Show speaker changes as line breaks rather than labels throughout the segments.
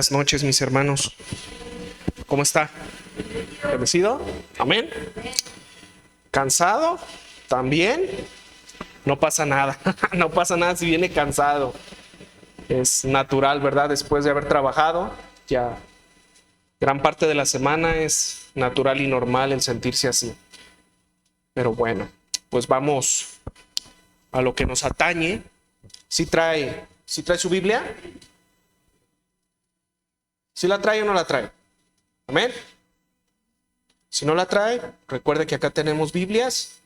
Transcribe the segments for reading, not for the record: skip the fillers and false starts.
Buenas noches, mis hermanos. ¿Cómo está? ¿Bendecido? Amén. ¿Cansado? ¿También? No pasa nada. No pasa nada si viene cansado. Es natural, ¿verdad? Después de haber trabajado, ya gran parte de la semana es natural y normal el sentirse así. Pero bueno, pues vamos a lo que nos atañe. ¿Sí trae su Biblia? ¿Sí la trae o no la trae? Amén. Si no la trae, recuerde que acá tenemos Biblias.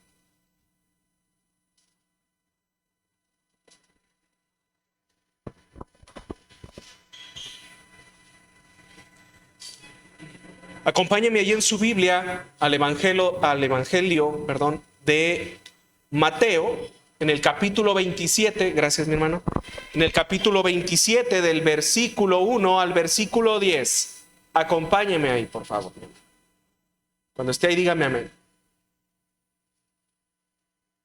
Acompáñeme allí en su Biblia al Evangelio, de Mateo, en el capítulo 27, gracias mi hermano, en el capítulo 27 del versículo 1 al versículo 10. Acompáñeme ahí, por favor. Cuando esté ahí, dígame amén.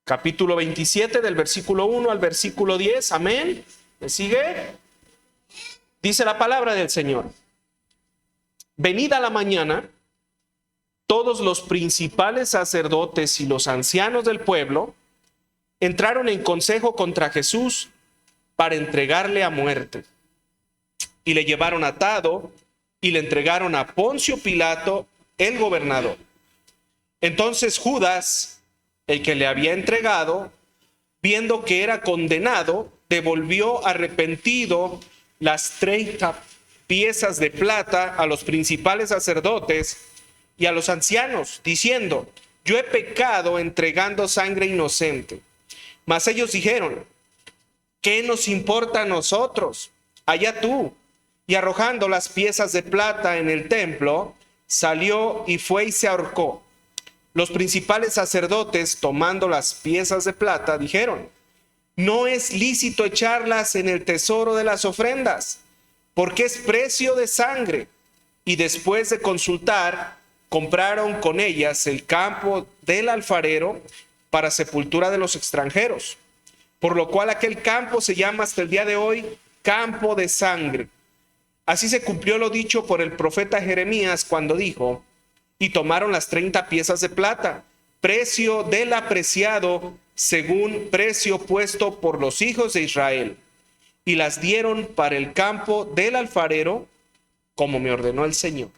Capítulo 27 del versículo 1 al versículo 10, amén. ¿Me sigue? Dice la palabra del Señor. Venida la mañana, todos los principales sacerdotes y los ancianos del pueblo entraron en consejo contra Jesús para entregarle a muerte. Y le llevaron atado y le entregaron a Poncio Pilato, el gobernador. Entonces Judas, el que le había entregado, viendo que era condenado, devolvió arrepentido las 30 piezas de plata a los principales sacerdotes y a los ancianos, diciendo: yo he pecado entregando sangre inocente. Mas ellos dijeron: ¿qué nos importa a nosotros? Allá tú. Y arrojando las piezas de plata en el templo, salió y fue y se ahorcó. Los principales sacerdotes, tomando las piezas de plata, dijeron: no es lícito echarlas en el tesoro de las ofrendas, porque es precio de sangre. Y después de consultar, compraron con ellas el campo del alfarero para sepultura de los extranjeros, por lo cual aquel campo se llama hasta el día de hoy campo de sangre. Así se cumplió lo dicho por el profeta Jeremías cuando dijo: y tomaron las 30 piezas de plata, precio del apreciado, según precio puesto por los hijos de Israel, y las dieron para el campo del alfarero, como me ordenó el Señor.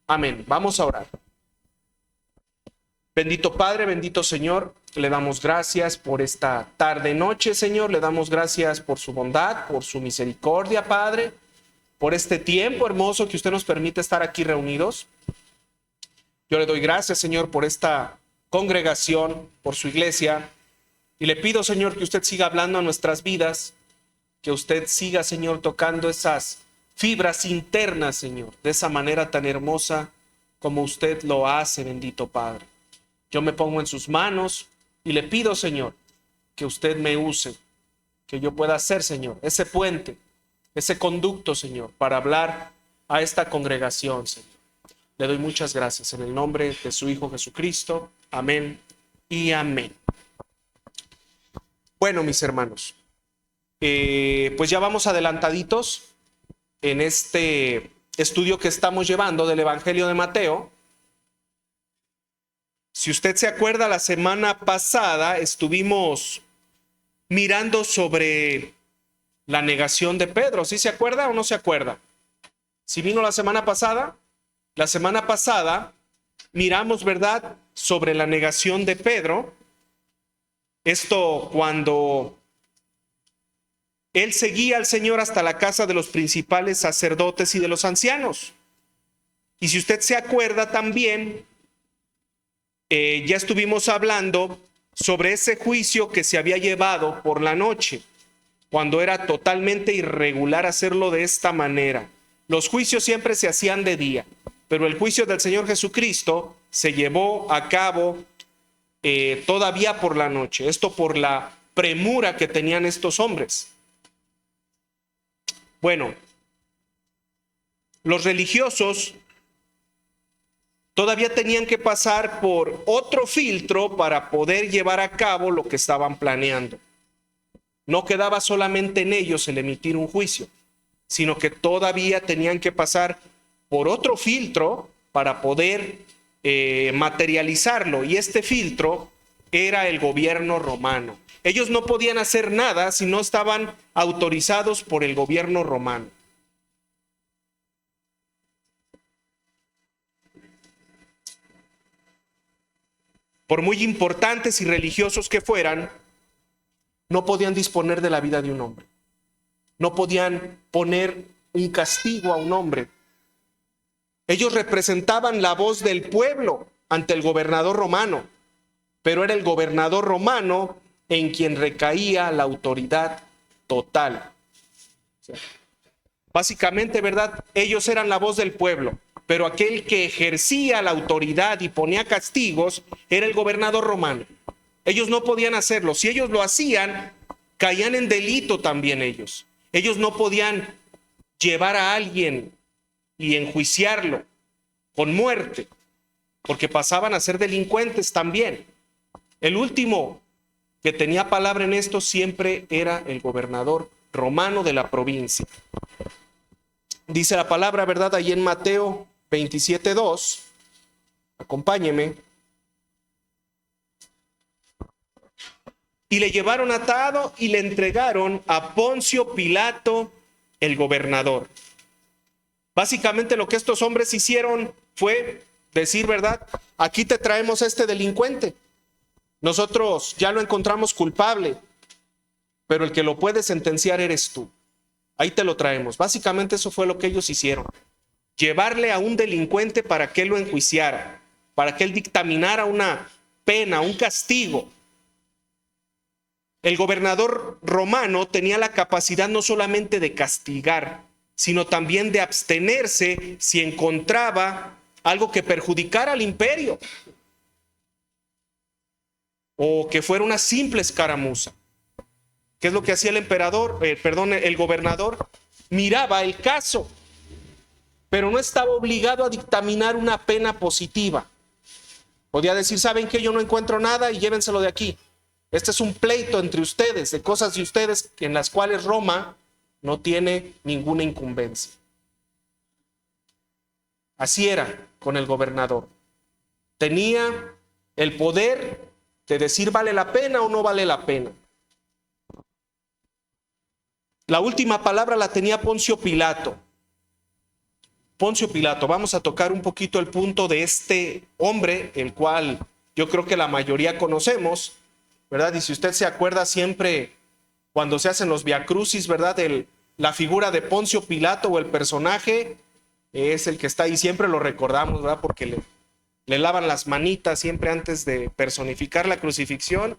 Amén. Vamos a orar. Bendito Padre, bendito Señor, le damos gracias por esta tarde noche, Señor. Le damos gracias por su bondad, por su misericordia, Padre, por este tiempo hermoso que usted nos permite estar aquí reunidos. Yo le doy gracias, Señor, por esta congregación, por su iglesia, y le pido, Señor, que usted siga hablando a nuestras vidas, que usted siga, Señor, tocando esas fibras internas, Señor, de esa manera tan hermosa como usted lo hace, bendito Padre. Yo me pongo en sus manos y le pido, Señor, que usted me use, que yo pueda ser, Señor, ese puente, ese conducto, Señor, para hablar a esta congregación, Señor. Le doy muchas gracias en el nombre de su Hijo Jesucristo. Amén y amén. Bueno, mis hermanos, pues ya vamos adelantaditos en este estudio que estamos llevando del Evangelio de Mateo. Si usted se acuerda, la semana pasada estuvimos mirando sobre la negación de Pedro. ¿Sí se acuerda o no se acuerda? ¿Sí vino la semana pasada? La semana pasada miramos, ¿verdad?, sobre la negación de Pedro. Esto cuando él seguía al Señor hasta la casa de los principales sacerdotes y de los ancianos. Y si usted se acuerda también, ya estuvimos hablando sobre ese juicio que se había llevado por la noche, cuando era totalmente irregular hacerlo de esta manera. Los juicios siempre se hacían de día, pero el juicio del Señor Jesucristo se llevó a cabo todavía por la noche. Esto por la premura que tenían estos hombres. Bueno, los religiosos todavía tenían que pasar por otro filtro para poder llevar a cabo lo que estaban planeando. No quedaba solamente en ellos el emitir un juicio. sino que todavía tenían que pasar por otro filtro para poder materializarlo. Y este filtro era el gobierno romano. Ellos no podían hacer nada si no estaban autorizados por el gobierno romano. Por muy importantes y religiosos que fueran, no podían disponer de la vida de un hombre. No podían poner un castigo a un hombre. Ellos representaban la voz del pueblo ante el gobernador romano, pero era el gobernador romano en quien recaía la autoridad total. O sea, básicamente, ¿verdad? Ellos eran la voz del pueblo, pero aquel que ejercía la autoridad y ponía castigos era el gobernador romano. Ellos no podían hacerlo. Si ellos lo hacían, caían en delito también ellos. Ellos no podían llevar a alguien y enjuiciarlo con muerte, porque pasaban a ser delincuentes también. El último que tenía palabra en esto siempre era el gobernador romano de la provincia. Dice la palabra, ¿verdad? Ahí en Mateo 27:2. Acompáñeme. Y le llevaron atado y le entregaron a Poncio Pilato, el gobernador. Básicamente lo que estos hombres hicieron fue decir, ¿verdad? Aquí te traemos a este delincuente. Nosotros ya lo encontramos culpable, pero el que lo puede sentenciar eres tú. Ahí te lo traemos. Básicamente eso fue lo que ellos hicieron. Llevarle a un delincuente para que él lo enjuiciara, para que él dictaminara una pena, un castigo. El gobernador romano tenía la capacidad no solamente de castigar, sino también de abstenerse si encontraba algo que perjudicara al imperio o que fuera una simple escaramuza. ¿Qué es lo que hacía el gobernador? Miraba el caso, pero no estaba obligado a dictaminar una pena positiva. Podía decir, ¿saben qué? Yo no encuentro nada y llévenselo de aquí. Este es un pleito entre ustedes, de cosas de ustedes en las cuales Roma no tiene ninguna incumbencia. Así era con el gobernador. Tenía el poder de decir vale la pena o no vale la pena. La última palabra la tenía Poncio Pilato. Poncio Pilato, vamos a tocar un poquito el punto de este hombre, el cual yo creo que la mayoría conocemos, ¿verdad? Y si usted se acuerda siempre cuando se hacen los viacrucis, ¿verdad? La figura de Poncio Pilato o el personaje es el que está ahí, siempre lo recordamos, ¿verdad? Porque le lavan las manitas siempre antes de personificar la crucifixión.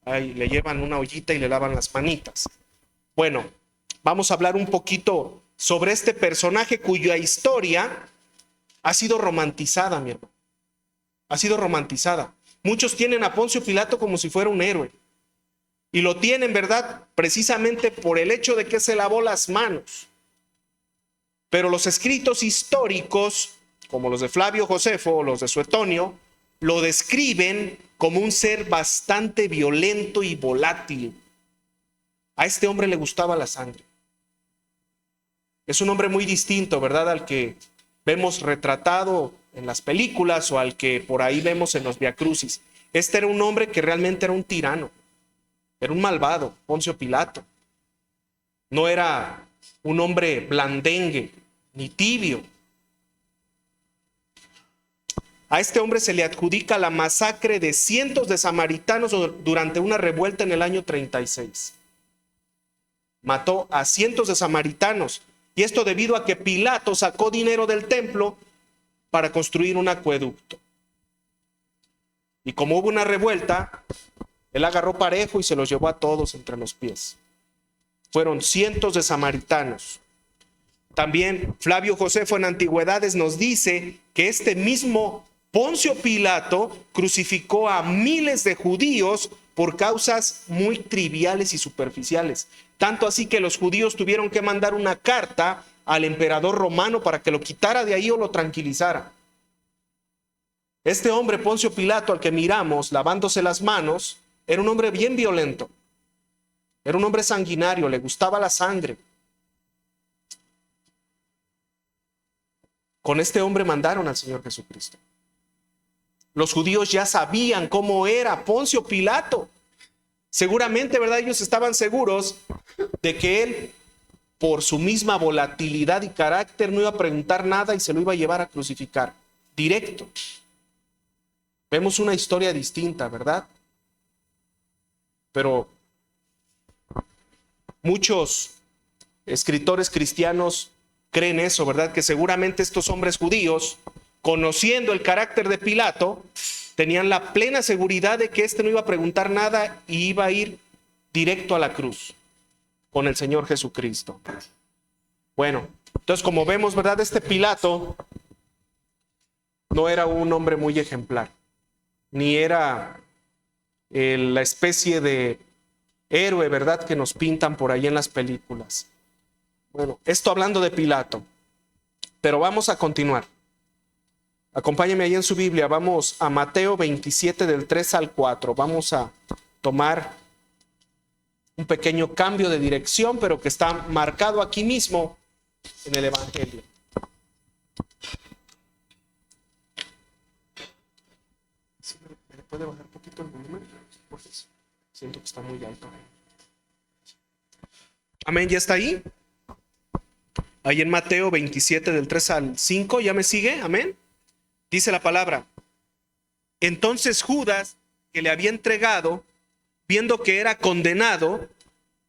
Ahí le llevan una ollita y le lavan las manitas. Bueno, vamos a hablar un poquito sobre este personaje cuya historia ha sido romantizada, mi hermano. Ha sido romantizada. Muchos tienen a Poncio Pilato como si fuera un héroe. Y lo tienen, ¿verdad? Precisamente por el hecho de que se lavó las manos. Pero los escritos históricos, como los de Flavio Josefo o los de Suetonio, lo describen como un ser bastante violento y volátil. A este hombre le gustaba la sangre. Es un hombre muy distinto, ¿verdad? Al que vemos retratado en las películas o al que por ahí vemos en los viacrucis. Este era un hombre que realmente era un tirano. Era un malvado, Poncio Pilato. No era un hombre blandengue ni tibio. A este hombre se le adjudica la masacre de cientos de samaritanos durante una revuelta en el año 36. Mató a cientos de samaritanos, y esto debido a que Pilato sacó dinero del templo para construir un acueducto. Y como hubo una revuelta, él agarró parejo y se los llevó a todos entre los pies. Fueron cientos de samaritanos. También Flavio Josefo en Antigüedades nos dice que este mismo Poncio Pilato crucificó a miles de judíos por causas muy triviales y superficiales. Tanto así que los judíos tuvieron que mandar una carta al emperador romano para que lo quitara de ahí o lo tranquilizara. Este hombre, Poncio Pilato, al que miramos lavándose las manos, era un hombre bien violento. Era un hombre sanguinario, le gustaba la sangre. Con este hombre mandaron al Señor Jesucristo. Los judíos ya sabían cómo era Poncio Pilato. Seguramente, ¿verdad? Ellos estaban seguros de que él, por su misma volatilidad y carácter, no iba a preguntar nada y se lo iba a llevar a crucificar. Directo. Vemos una historia distinta, ¿verdad? Pero muchos escritores cristianos creen eso, ¿verdad? Que seguramente estos hombres judíos, conociendo el carácter de Pilato, tenían la plena seguridad de que éste no iba a preguntar nada y iba a ir directo a la cruz con el Señor Jesucristo. Bueno, entonces como vemos, ¿verdad? Este Pilato no era un hombre muy ejemplar, ni era la especie de héroe, ¿verdad? Que nos pintan por ahí en las películas. Bueno, esto hablando de Pilato, pero vamos a continuar. Acompáñenme ahí en su Biblia, vamos a Mateo 27 del 3 al 4. Vamos a tomar un pequeño cambio de dirección, pero que está marcado aquí mismo en el Evangelio. ¿Me puede bajar un poquito el volumen? Porque siento que está muy alto. Amén, ¿ya está ahí? Ahí en Mateo 27 del 3 al 5, ¿ya me sigue? Amén. Dice la palabra: entonces Judas, que le había entregado, viendo que era condenado,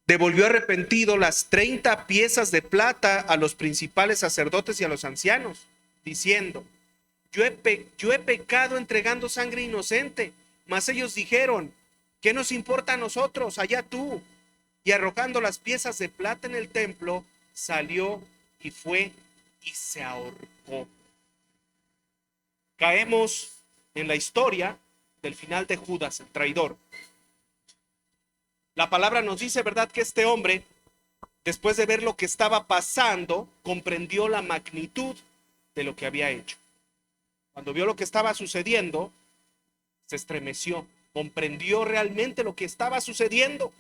devolvió arrepentido las 30 piezas de plata a los principales sacerdotes y a los ancianos, diciendo: yo he pecado entregando sangre inocente. Mas ellos dijeron: ¿qué nos importa a nosotros? Allá tú. Y arrojando las piezas de plata en el templo, salió y fue y se ahorcó. Caemos en la historia del final de Judas, el traidor. La palabra nos dice, ¿verdad?, que este hombre, después de ver lo que estaba pasando, comprendió la magnitud de lo que había hecho. Cuando vio lo que estaba sucediendo, se estremeció, comprendió realmente lo que estaba sucediendo.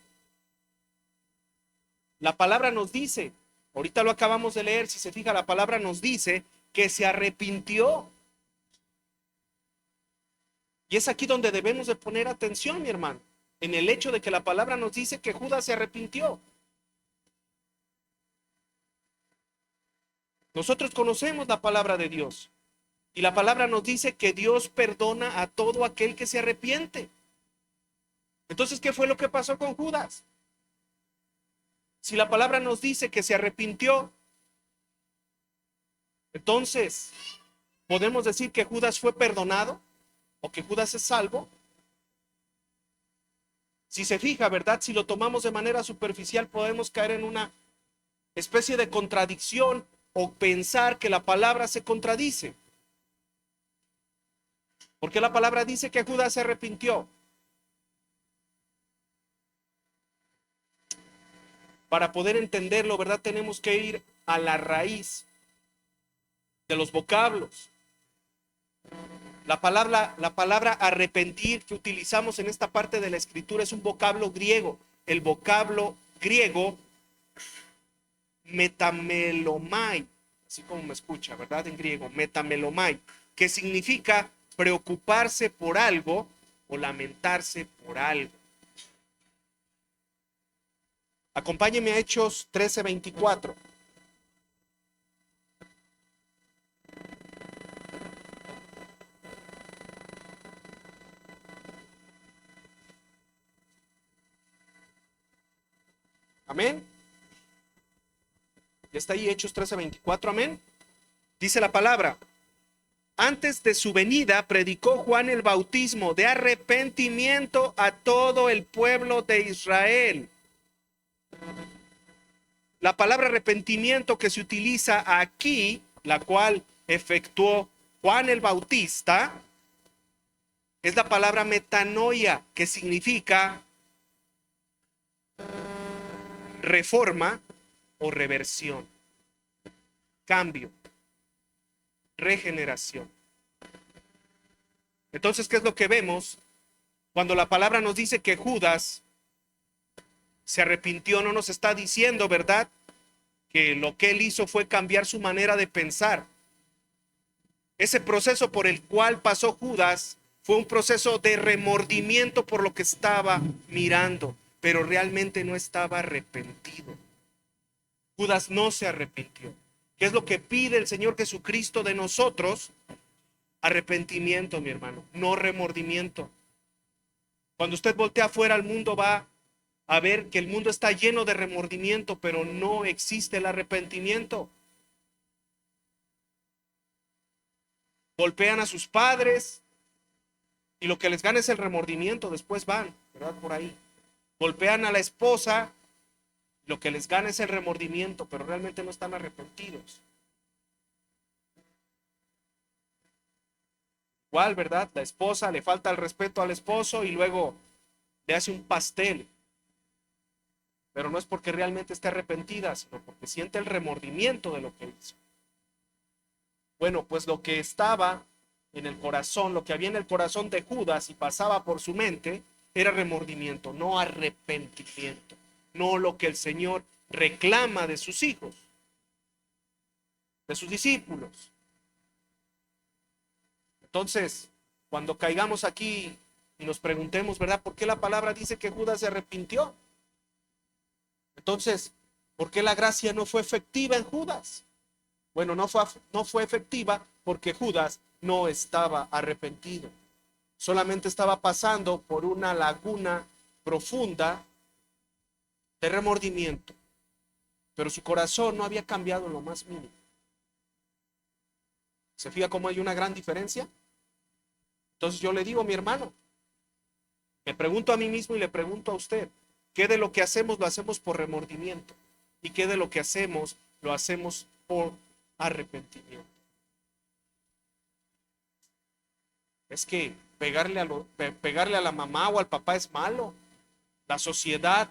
La palabra nos dice, ahorita lo acabamos de leer, si se fija, la palabra nos dice que se arrepintió. Y es aquí donde debemos de poner atención, mi hermano, en el hecho de que la palabra nos dice que Judas se arrepintió. Nosotros conocemos la palabra de Dios y la palabra nos dice que Dios perdona a todo aquel que se arrepiente. Entonces, ¿qué fue lo que pasó con Judas? Si la palabra nos dice que se arrepintió, entonces, ¿podemos decir que Judas fue perdonado o que Judas es salvo? Si se fija, ¿verdad? Si lo tomamos de manera superficial, podemos caer en una especie de contradicción o pensar que la palabra se contradice. Porque la palabra dice que Judas se arrepintió. Para poder entenderlo, ¿verdad? Tenemos que ir a la raíz de los vocablos. La palabra arrepentir que utilizamos en esta parte de la escritura es un vocablo griego. El vocablo griego metamelomai, así como me escucha, ¿verdad? En griego, metamelomai, que significa preocuparse por algo o lamentarse por algo. Acompáñeme a Hechos 13:24. Amén. Ya está ahí Hechos 13:24, amén. Dice la palabra: antes de su venida predicó Juan el bautismo de arrepentimiento a todo el pueblo de Israel. La palabra arrepentimiento que se utiliza aquí, la cual efectuó Juan el Bautista, es la palabra metanoia, que significa reforma o reversión, cambio, regeneración. Entonces, ¿qué es lo que vemos cuando la palabra nos dice que Judas se arrepintió? No nos está diciendo, ¿verdad?, que lo que él hizo fue cambiar su manera de pensar. Ese proceso por el cual pasó Judas fue un proceso de remordimiento por lo que estaba mirando, pero realmente no estaba arrepentido. Judas no se arrepintió. ¿Qué es lo que pide el Señor Jesucristo de nosotros? Arrepentimiento, mi hermano, no remordimiento. Cuando usted voltea afuera al mundo, va a ver que el mundo está lleno de remordimiento, pero no existe el arrepentimiento. Golpean a sus padres y lo que les gana es el remordimiento, después van, ¿verdad? Por ahí. Golpean a la esposa, lo que les gana es el remordimiento, pero realmente no están arrepentidos. Igual, ¿verdad? La esposa le falta el respeto al esposo y luego le hace un pastel. Pero no es porque realmente esté arrepentida, sino porque siente el remordimiento de lo que hizo. Bueno, pues lo que estaba en el corazón, lo que había en el corazón de Judas y pasaba por su mente, era remordimiento, no arrepentimiento. No lo que el Señor reclama de sus hijos, de sus discípulos. Entonces, cuando caigamos aquí y nos preguntemos, ¿verdad? ¿Por qué la palabra dice que Judas se arrepintió? Entonces, ¿por qué la gracia no fue efectiva en Judas? Bueno, no fue efectiva porque Judas no estaba arrepentido. Solamente estaba pasando por una laguna profunda de remordimiento. Pero su corazón no había cambiado en lo más mínimo. ¿Se fija cómo hay una gran diferencia? Entonces yo le digo, mi hermano, me pregunto a mí mismo y le pregunto a usted, ¿qué de lo que hacemos lo hacemos por remordimiento? ¿Y qué de lo que hacemos lo hacemos por arrepentimiento? Es que pegarle a la mamá o al papá es malo. La sociedad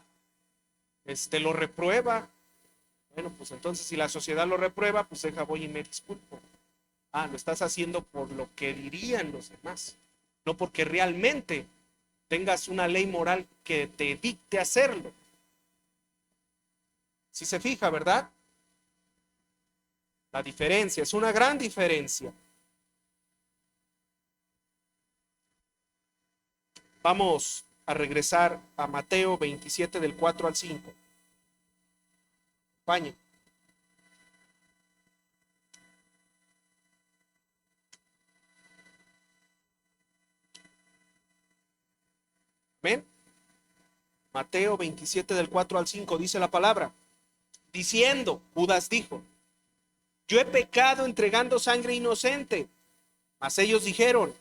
lo reprueba. Bueno, pues entonces si la sociedad lo reprueba, pues deja voy y me disculpo. Ah, lo estás haciendo por lo que dirían los demás, no porque realmente tengas una ley moral que te dicte hacerlo. Si se fija, ¿verdad? La diferencia, es una gran diferencia. Vamos a regresar a Mateo 27 del 4 al 5. España. ¿Ven? Mateo 27 del 4 al 5 dice la palabra. Diciendo, Judas dijo, yo he pecado entregando sangre inocente. Mas ellos dijeron,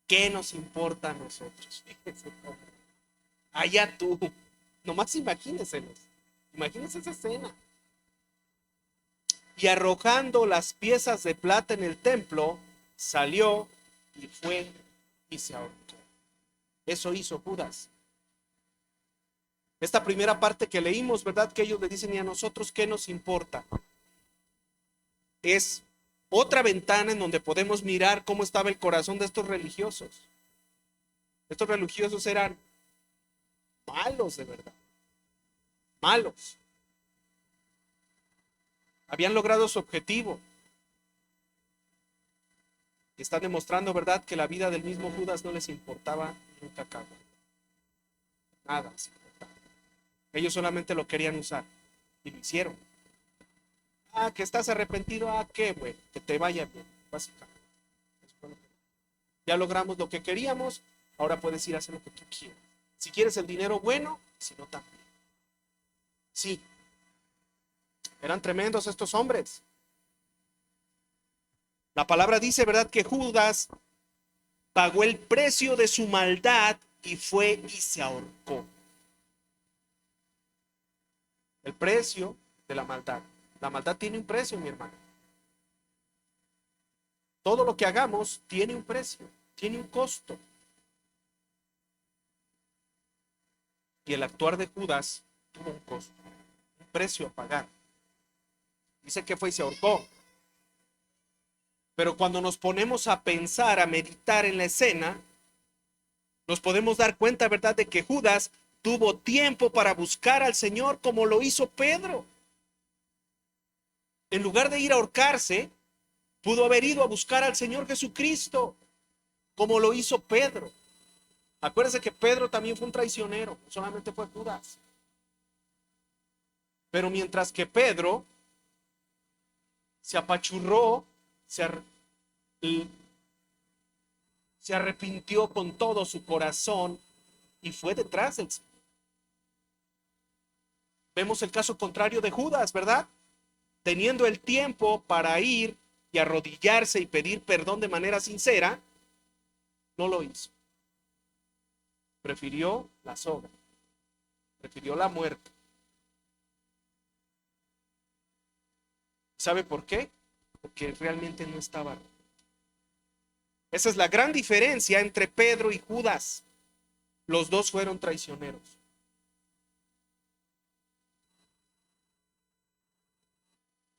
¿qué nos importa a nosotros? Allá tú. Nomás imagínenselos. Imagínense esa escena. Y arrojando las piezas de plata en el templo, salió y fue y se ahorcó. Eso hizo Judas. Esta primera parte que leímos, ¿verdad? Que ellos le dicen, ¿y a nosotros qué nos importa? Es otra ventana en donde podemos mirar cómo estaba el corazón de estos religiosos. Estos religiosos eran malos de verdad. Malos. Habían logrado su objetivo. Y están demostrando, ¿verdad?, que la vida del mismo Judas no les importaba nunca cabo. Nada les importaba. Ellos solamente lo querían usar. Y lo hicieron. Ah, que estás arrepentido. Ah, qué bueno. Que te vaya bien. Básicamente. Ya logramos lo que queríamos. Ahora puedes ir a hacer lo que tú quieras. Si quieres el dinero, bueno. Si no, también. Sí. Eran tremendos estos hombres. La palabra dice, ¿verdad?, que Judas pagó el precio de su maldad y fue y se ahorcó. El precio de la maldad. La maldad tiene un precio, mi hermano. Todo lo que hagamos tiene un precio, tiene un costo. Y el actuar de Judas tuvo un costo, un precio a pagar. Dice que fue y se ahorcó. Pero cuando nos ponemos a pensar, a meditar en la escena, nos podemos dar cuenta, ¿verdad?, de que Judas tuvo tiempo para buscar al Señor como lo hizo Pedro. En lugar de ir a ahorcarse, Pudo haber ido a buscar al Señor Jesucristo, como lo hizo Pedro. Acuérdense que Pedro también fue un traicionero, no solamente fue Judas. Pero mientras que Pedro se apachurró, se arrepintió con todo su corazón y fue detrás del Señor. Vemos el caso contrario de Judas, ¿verdad? Teniendo el tiempo para ir y arrodillarse y pedir perdón de manera sincera, no lo hizo. Prefirió la soga, prefirió la muerte. ¿Sabe por qué? Porque realmente no estaba. Esa es la gran diferencia entre Pedro y Judas. Los dos fueron traicioneros.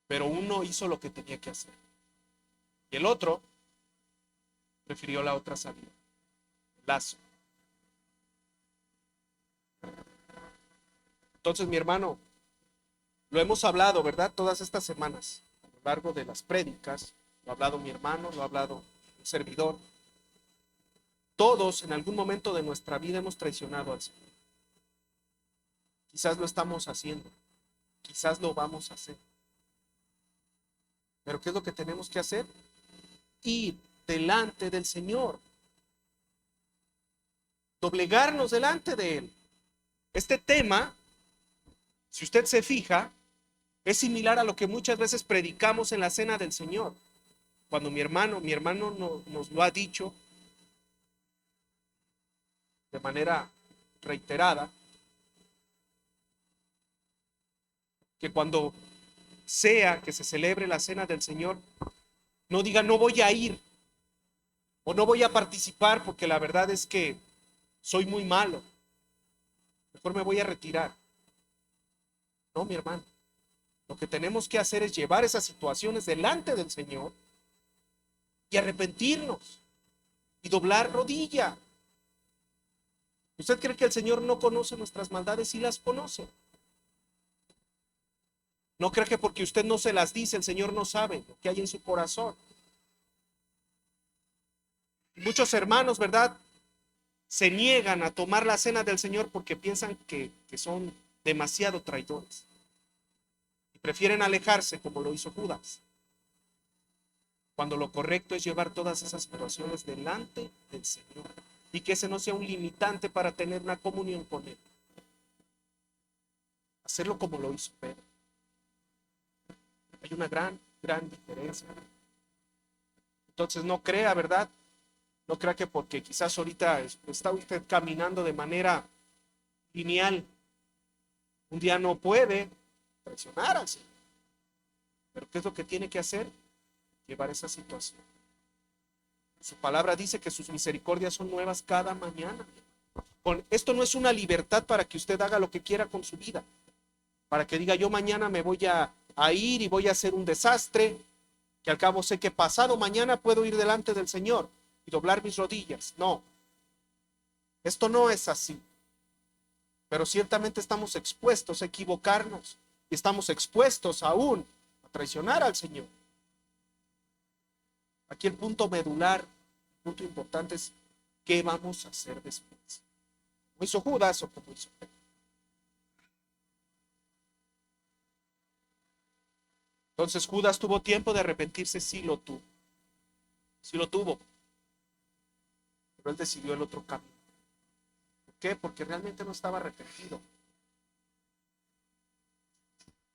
Pero uno hizo lo que tenía que hacer. Y el otro prefirió la otra salida. El lazo. Entonces, mi hermano, lo hemos hablado, ¿verdad? Todas estas semanas, a lo largo de las prédicas, lo ha hablado mi hermano, lo ha hablado un servidor. Todos en algún momento de nuestra vida hemos traicionado al Señor. Quizás lo estamos haciendo, quizás lo vamos a hacer. Pero ¿qué es lo que tenemos que hacer? Ir delante del Señor. Doblegarnos delante de Él. Este tema, si usted se fija, es similar a lo que muchas veces predicamos en la cena del Señor. Cuando mi hermano nos lo ha dicho de manera reiterada, que cuando sea que se celebre la cena del Señor, no diga no voy a ir o no voy a participar porque la verdad es que soy muy malo, mejor me voy a retirar. No, mi hermano, lo que tenemos que hacer es llevar esas situaciones delante del Señor y arrepentirnos y doblar rodilla. ¿Usted cree que el Señor no conoce nuestras maldades? Sí las conoce. No cree que porque usted no se las dice, el Señor no sabe lo que hay en su corazón. Muchos hermanos, ¿verdad?, se niegan a tomar la cena del Señor porque piensan que son demasiado traidores. Y prefieren alejarse como lo hizo Judas. Cuando lo correcto es llevar todas esas situaciones delante del Señor. Y que ese no sea un limitante para tener una comunión con Él. Hacerlo como lo hizo Pedro. Hay una gran diferencia. Entonces no crea, ¿verdad? No crea que porque quizás ahorita está usted caminando de manera lineal, un día no puede traicionar al Señor. Pero ¿qué es lo que tiene que hacer? Llevar esa situación. Su palabra dice que sus misericordias son nuevas cada mañana. Esto no es una libertad para que usted haga lo que quiera con su vida. Para que diga yo mañana me voy a ir y voy a hacer un desastre, que al cabo sé que pasado mañana puedo ir delante del Señor y doblar mis rodillas. No, esto no es así. Pero ciertamente estamos expuestos a equivocarnos y estamos expuestos aún a traicionar al Señor. Aquí el punto medular, el punto importante es ¿qué vamos a hacer después? ¿Como hizo Judas o como hizo Pedro? Entonces Judas tuvo tiempo de arrepentirse, sí lo tuvo. Sí lo tuvo. Pero él decidió el otro camino. ¿Por qué? Porque realmente no estaba arrepentido.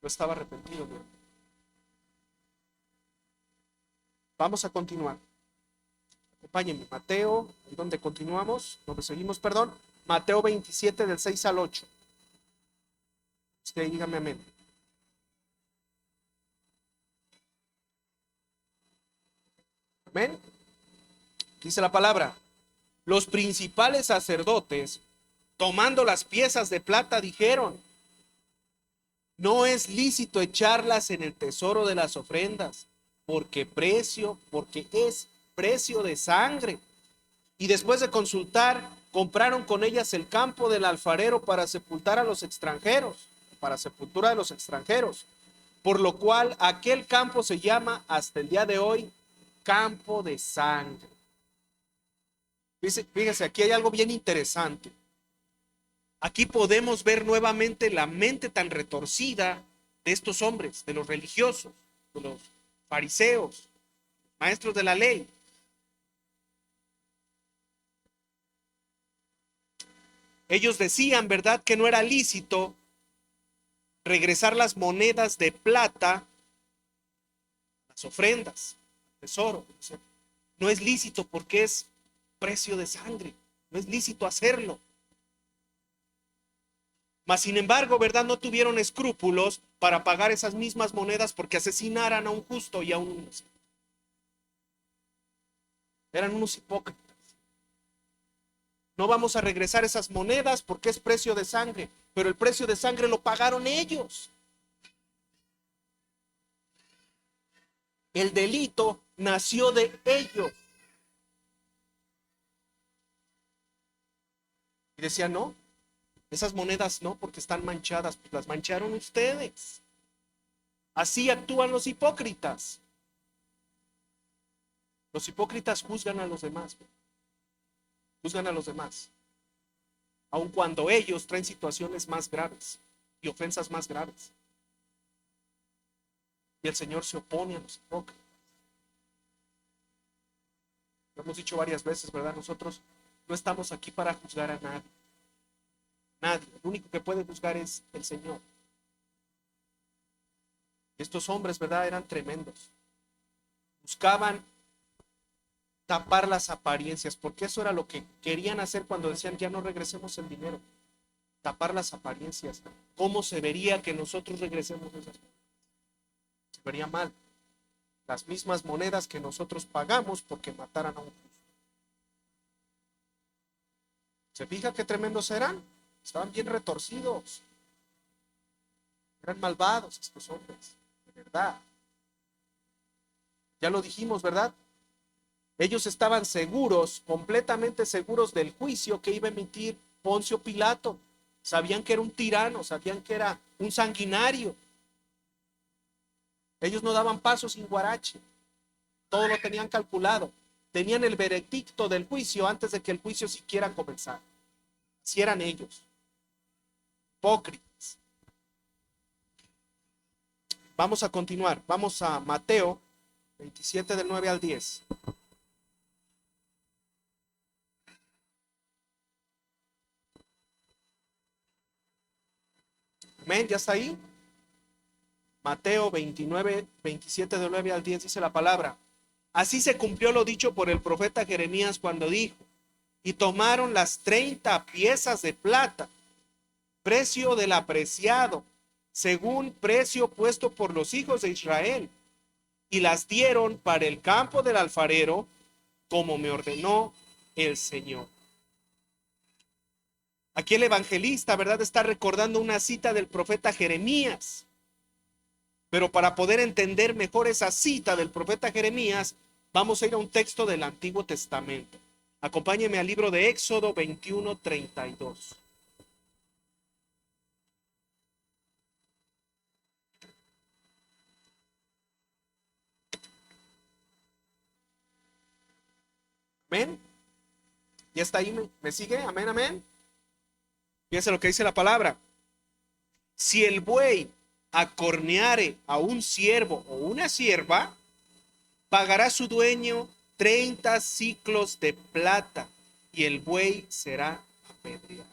No estaba arrepentido, ¿no? Vamos a continuar. Acompáñenme. Mateo, ¿dónde continuamos? ¿Dónde seguimos, perdón? Mateo 27 del 6 al 8. Usted dígame amén. Amén. Dice la palabra: los principales sacerdotes, tomando las piezas de plata, dijeron: no es lícito echarlas en el tesoro de las ofrendas, porque es precio de sangre. Y después de consultar, compraron con ellas el campo del alfarero para sepultar a los extranjeros, para sepultura de los extranjeros, por lo cual aquel campo se llama hasta el día de hoy campo de sangre. Fíjese, aquí hay algo bien interesante. Aquí podemos ver nuevamente la mente tan retorcida de estos hombres, de los religiosos, de los fariseos, maestros de la ley. Ellos decían, ¿verdad?, que no era lícito regresar las monedas de plata, las ofrendas, el tesoro. No es lícito porque es precio de sangre. No es lícito hacerlo. Mas, sin embargo, ¿verdad?, no tuvieron escrúpulos para pagar esas mismas monedas porque asesinaran a un justo y a un inocente. Eran unos hipócritas. No vamos a regresar esas monedas porque es precio de sangre, pero el precio de sangre lo pagaron ellos. El delito nació de ellos. Y decía, no, esas monedas no, porque están manchadas, pues las mancharon ustedes. Así actúan los hipócritas. Los hipócritas juzgan a los demás. Juzgan a los demás. Aun cuando ellos traen situaciones más graves y ofensas más graves. Y el Señor se opone a los hipócritas. Lo hemos dicho varias veces, ¿verdad? Nosotros no estamos aquí para juzgar a nadie. Nadie. El único que puede juzgar es el Señor. Estos hombres, ¿verdad?, eran tremendos. Buscaban tapar las apariencias, porque eso era lo que querían hacer cuando decían, ya no regresemos el dinero. Tapar las apariencias. ¿Cómo se vería que nosotros regresemos esas monedas? Se vería mal. Las mismas monedas que nosotros pagamos porque mataran a un justo. ¿Se fija qué tremendos eran? Estaban bien retorcidos. Eran malvados estos hombres, de verdad. Ya lo dijimos, ¿verdad? Ellos estaban seguros, completamente seguros del juicio que iba a emitir Poncio Pilato. Sabían que era un tirano, sabían que era un sanguinario. Ellos no daban paso sin guarache. Todo lo tenían calculado. Tenían el veredicto del juicio antes de que el juicio siquiera comenzara. Si eran ellos. Hipócritas. Vamos a continuar. Vamos a Mateo 27 del 9 al 10. Amén, ¿ya está ahí? Mateo 29, 27 del 9 al 10 dice la palabra. Así se cumplió lo dicho por el profeta Jeremías cuando dijo, y tomaron las 30 piezas de plata, precio del apreciado, según precio puesto por los hijos de Israel, y las dieron para el campo del alfarero, como me ordenó el Señor. Aquí el evangelista, ¿verdad?, está recordando una cita del profeta Jeremías. Pero para poder entender mejor esa cita del profeta Jeremías, vamos a ir a un texto del Antiguo Testamento. Acompáñeme al libro de Éxodo 21:32. Amén. ¿Ya está ahí? ¿Me sigue? Amén, amén. Fíjense lo que dice la palabra. Si el buey acorneare a un siervo o una sierva, pagará su dueño 30 siclos de plata y el buey será apedreado.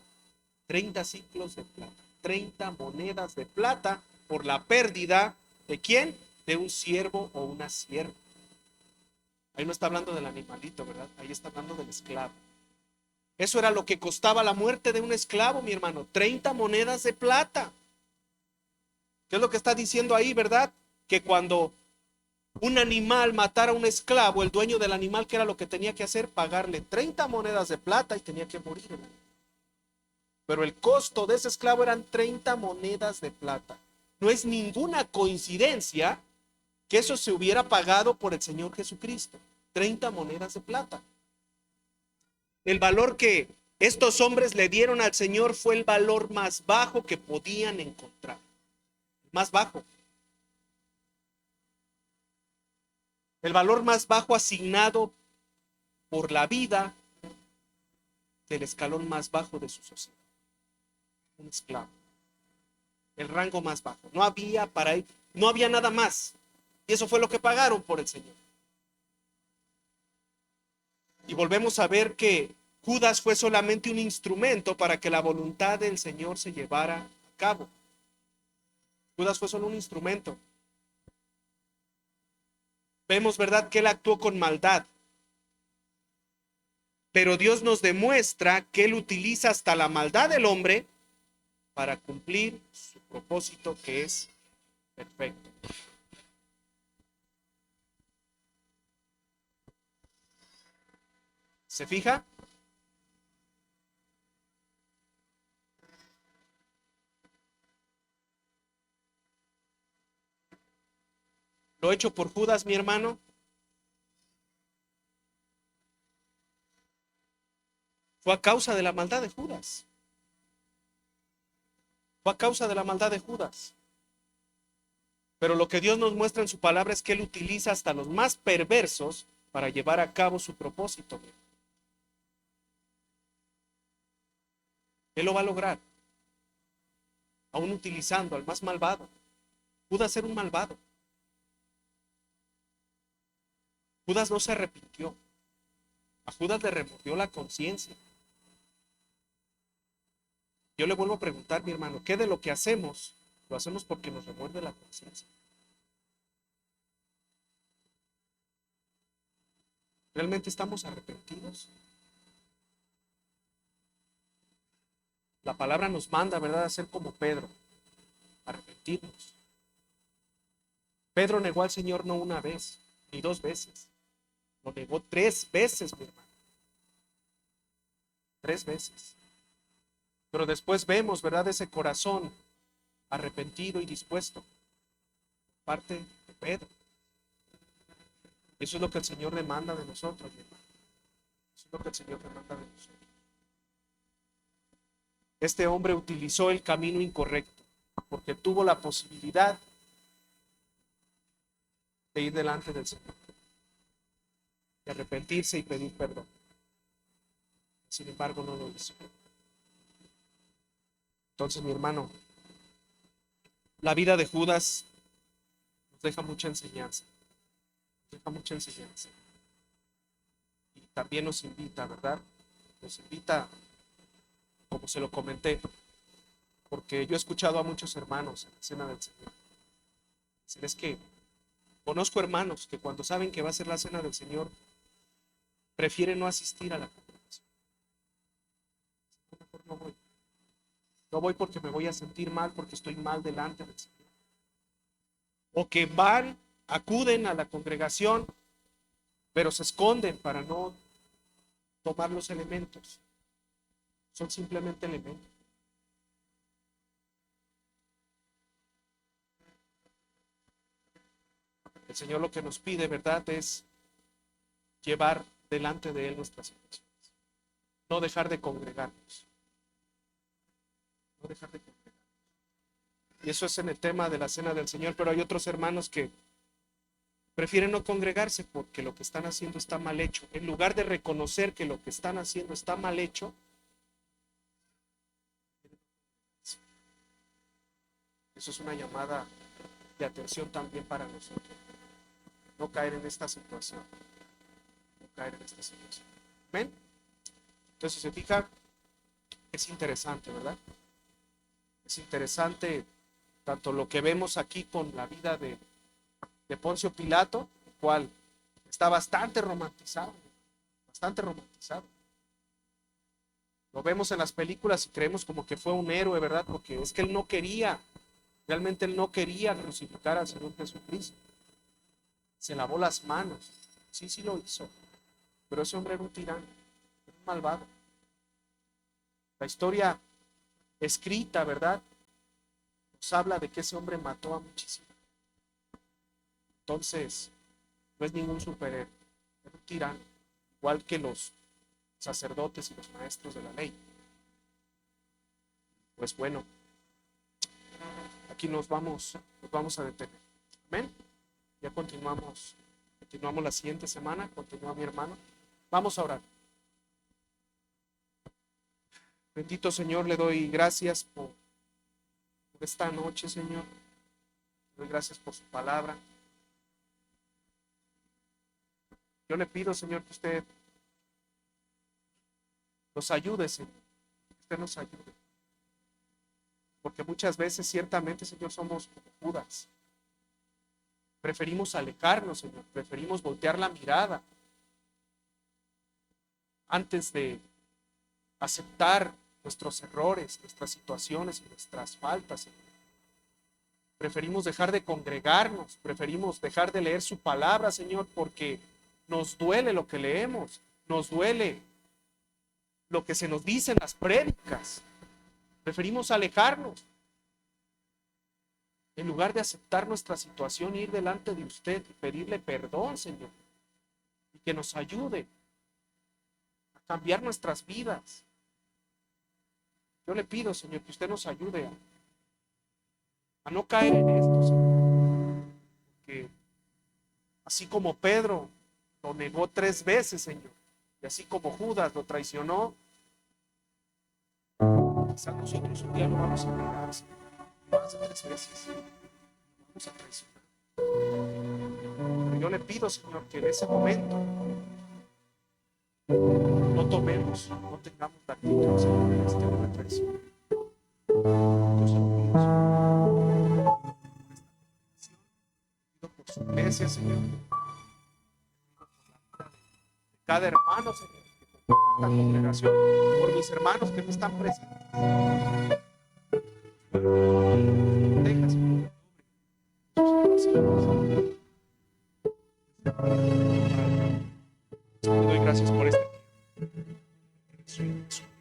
30 siclos de plata, 30 monedas de plata por la pérdida de ¿quién? De un siervo o una sierva. Ahí no está hablando del animalito, ¿verdad? Ahí está hablando del esclavo. Eso era lo que costaba la muerte de un esclavo, mi hermano, 30 monedas de plata. ¿Qué es lo que está diciendo ahí, verdad? Que cuando un animal matara a un esclavo, el dueño del animal, ¿qué era lo que tenía que hacer? Pagarle 30 monedas de plata y tenía que morir. Pero el costo de ese esclavo eran 30 monedas de plata. No es ninguna coincidencia que eso se hubiera pagado por el Señor Jesucristo. 30 monedas de plata. El valor que estos hombres le dieron al Señor fue el valor más bajo que podían encontrar. Más bajo. El valor más bajo asignado por la vida del escalón más bajo de su sociedad. Un esclavo. El rango más bajo. No había para él, no había nada más. Y eso fue lo que pagaron por el Señor. Y volvemos a ver que Judas fue solamente un instrumento para que la voluntad del Señor se llevara a cabo. Judas fue solo un instrumento. Vemos, ¿verdad?, que él actuó con maldad. Pero Dios nos demuestra que él utiliza hasta la maldad del hombre para cumplir su propósito, que es perfecto. ¿Se fija? Lo hecho por Judas, mi hermano, fue a causa de la maldad de Judas. Fue a causa de la maldad de Judas. Pero lo que Dios nos muestra en su palabra es que él utiliza hasta los más perversos para llevar a cabo su propósito. Él lo va a lograr, aún utilizando al más malvado. Judas era un malvado. Judas no se arrepintió. A Judas le remordió la conciencia. Yo le vuelvo a preguntar, mi hermano, ¿qué de lo que hacemos lo hacemos porque nos remuerde la conciencia? ¿Realmente estamos arrepentidos? La palabra nos manda, ¿verdad?, a ser como Pedro, arrepentirnos. Pedro negó al Señor no una vez, ni dos veces. Lo negó 3 veces, mi hermano. 3 veces. Pero después vemos, ¿verdad?, ese corazón arrepentido y dispuesto. Parte de Pedro. Eso es lo que el Señor demanda de nosotros, mi hermano. Eso es lo que el Señor demanda de nosotros. Este hombre utilizó el camino incorrecto porque tuvo la posibilidad de ir delante del Señor, de arrepentirse y pedir perdón. Sin embargo, no lo hizo. Entonces, mi hermano, la vida de Judas nos deja mucha enseñanza. Nos deja mucha enseñanza. Y también nos invita, ¿verdad? Nos invita, como se lo comenté, porque yo he escuchado a muchos hermanos en la cena del Señor. Dicen, es que conozco hermanos que cuando saben que va a ser la cena del Señor, prefieren no asistir a la congregación. Mejor no voy. No voy porque me voy a sentir mal, porque estoy mal delante del Señor. O que van, acuden a la congregación, pero se esconden para no tomar los elementos. Son simplemente elementos. El Señor lo que nos pide, ¿verdad?, es llevar delante de Él nuestras situaciones. No dejar de congregarnos. No dejar de congregarnos. Y eso es en el tema de la cena del Señor, pero hay otros hermanos que prefieren no congregarse porque lo que están haciendo está mal hecho. En lugar de reconocer que lo que están haciendo está mal hecho, eso es una llamada de atención también para nosotros. No caer en esta situación. No caer en esta situación. ¿Ven? Entonces, se fija, es interesante, ¿verdad? Es interesante tanto lo que vemos aquí con la vida de Poncio Pilato, el cual está bastante romantizado, bastante romantizado. Lo vemos en las películas y creemos como que fue un héroe, ¿verdad? Porque es que él no quería, realmente él no quería crucificar al Señor Jesucristo. Se lavó las manos, sí lo hizo, pero ese hombre era un tirano, era un malvado. La historia escrita, ¿verdad?, nos habla de que ese hombre mató a muchísimos. Entonces, no es ningún superhéroe, es un tirano, igual que los sacerdotes y los maestros de la ley. Pues bueno, aquí nos vamos a detener. Amén. Ya continuamos. Continuamos la siguiente semana. Continúa mi hermano. Vamos a orar. Bendito Señor, le doy gracias por esta noche, Señor. Le doy gracias por su palabra. Yo le pido, Señor, que usted nos ayude, Señor. Que usted nos ayude. Porque muchas veces, ciertamente, Señor, somos como Judas. Preferimos alejarnos, Señor. Preferimos voltear la mirada antes de aceptar nuestros errores, nuestras situaciones y nuestras faltas, Señor. Preferimos dejar de congregarnos, preferimos dejar de leer su palabra, Señor, porque nos duele lo que leemos, nos duele lo que se nos dice en las prédicas. Preferimos alejarnos en lugar de aceptar nuestra situación e ir delante de usted y pedirle perdón, Señor, y que nos ayude a cambiar nuestras vidas. Yo le pido, Señor, que usted nos ayude a no caer en esto, Señor, que así como Pedro lo negó 3 veces, Señor, y así como Judas lo traicionó, quizás nosotros un día lo vamos a negar, Señor, más de 3 veces. Vamos a traicionar. Pero yo le pido, Señor, que en ese momento no tengamos la actitud, Señor, de este hombre traicionero. Yo se lo pido, Señor, por su iglesia, Señor, por cada hermano, Señor, por esta congregación, por mis hermanos que no están presentes. Deja, Señor, te doy gracias por este tiempo.